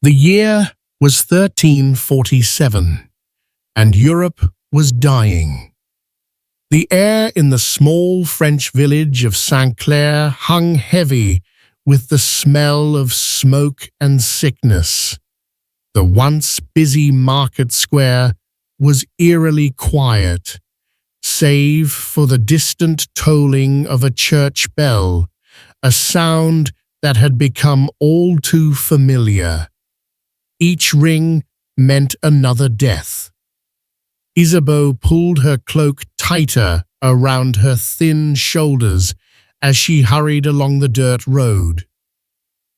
The year was 1347, and Europe was dying. The air in the small French village of St. Clair hung heavy with the smell of smoke and sickness. The once busy market square was eerily quiet, save for the distant tolling of a church bell, a sound that had become all too familiar. Each ring meant another death. Isabeau pulled her cloak tighter around her thin shoulders as she hurried along the dirt road.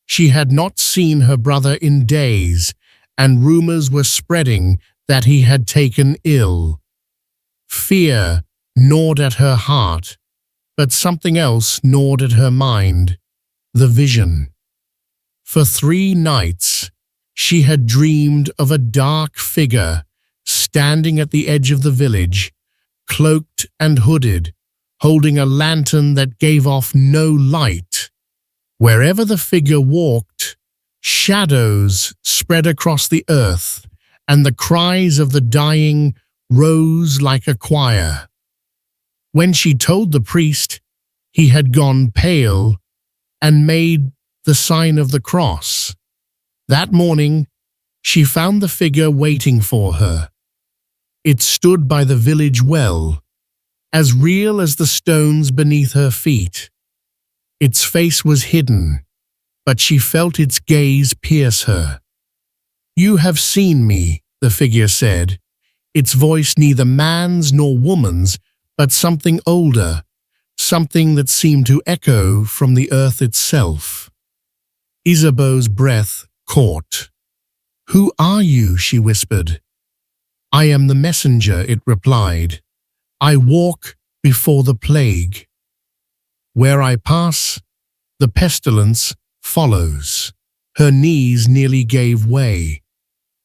She had not seen her brother in days, and rumors were spreading that he had taken ill. Fear gnawed at her heart, but something else gnawed at her mind: the vision. For 3 nights, she had dreamed of a dark figure standing at the edge of the village, cloaked and hooded, holding a lantern that gave off no light. Wherever the figure walked, shadows spread across the earth, and the cries of the dying rose like a choir. When she told the priest, he had gone pale and made the sign of the cross. That morning, she found the figure waiting for her. It stood by the village well, as real as the stones beneath her feet. Its face was hidden, but she felt its gaze pierce her. "You have seen me," the figure said, its voice neither man's nor woman's, but something older, something that seemed to echo from the earth itself. Isabeau's breath caught. "Who are you?" she whispered. "I am the messenger," it replied. "I walk before the plague. Where I pass, the pestilence follows." Her knees nearly gave way.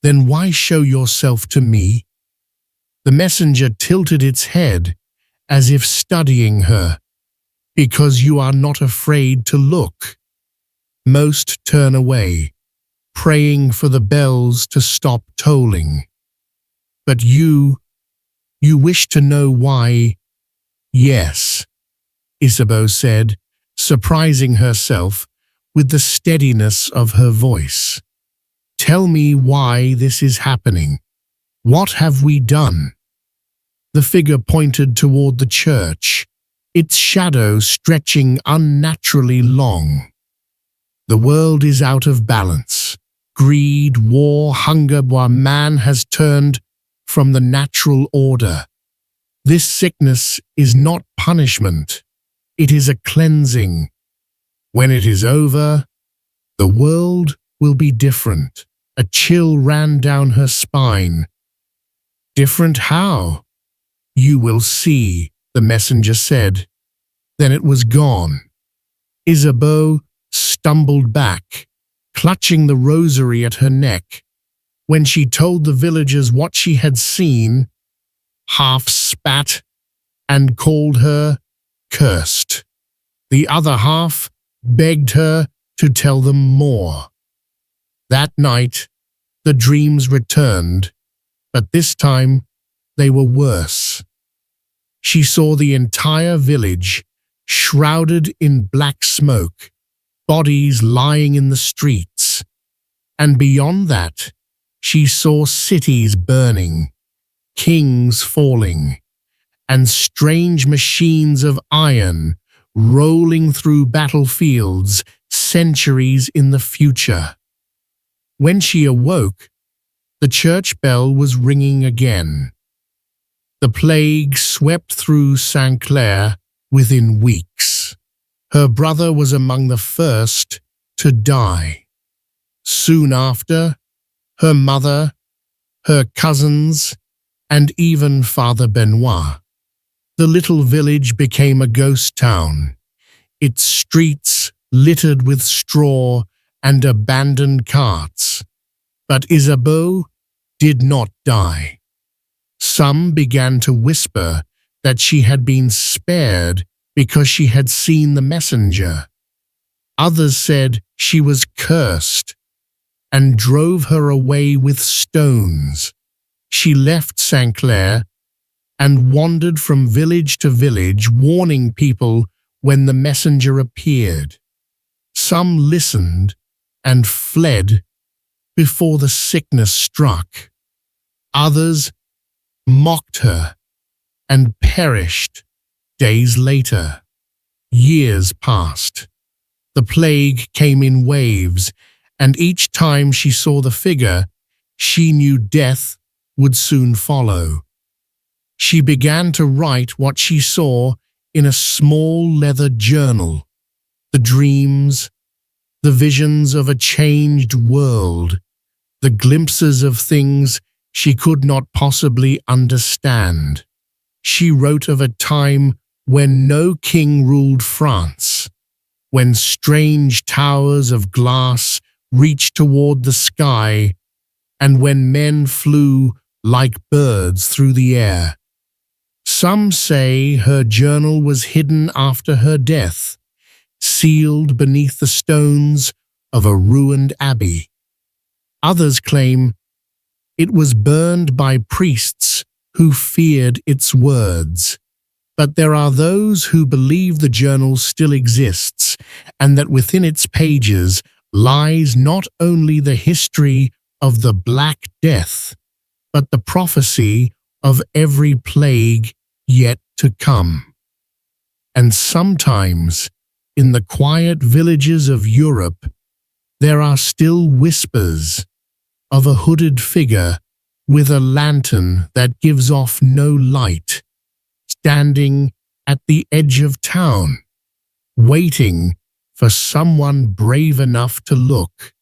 "Then why show yourself to me?" The messenger tilted its head, as if studying her. "Because you are not afraid to look. Most turn away, praying for the bells to stop tolling. But you wish to know why?" "Yes," Isabeau said, surprising herself with the steadiness of her voice. "Tell me why this is happening. What have we done?" The figure pointed toward the church, its shadow stretching unnaturally long. "The world is out of balance. Greed, war, hunger, while man has turned from the natural order. This sickness is not punishment. It is a cleansing. When it is over, the world will be different." A chill ran down her spine. "Different how?" "You will see," the messenger said. Then it was gone. Isabeau stumbled back, clutching the rosary at her neck. When she told the villagers what she had seen, half spat and called her cursed. The other half begged her to tell them more. That night, the dreams returned, but this time they were worse. She saw the entire village shrouded in black smoke, bodies lying in the streets. And beyond that, she saw cities burning, kings falling, and strange machines of iron rolling through battlefields centuries in the future. When she awoke, the church bell was ringing again. The plague swept through St. Clair within weeks. Her brother was among the first to die. Soon after, her mother, her cousins, and even Father Benoit. The little village became a ghost town, its streets littered with straw and abandoned carts. But Isabeau did not die. Some began to whisper that she had been spared because she had seen the messenger. Others said she was cursed, and drove her away with stones. She left St. Clair and wandered from village to village, warning people when the messenger appeared. Some listened and fled before the sickness struck. Others mocked her and perished days later. Years passed. The plague came in waves, and each time she saw the figure, she knew death would soon follow. She began to write what she saw in a small leather journal, the dreams, the visions of a changed world, the glimpses of things she could not possibly understand. She wrote of a time when no king ruled France, when strange towers of glass reached toward the sky, and when men flew like birds through the air. Some say her journal was hidden after her death, sealed beneath the stones of a ruined abbey. Others claim it was burned by priests who feared its words. But there are those who believe the journal still exists, and that within its pages lies not only the history of the Black Death, but the prophecy of every plague yet to come. And sometimes, in the quiet villages of Europe, there are still whispers of a hooded figure with a lantern that gives off no light, standing at the edge of town, waiting for someone brave enough to look.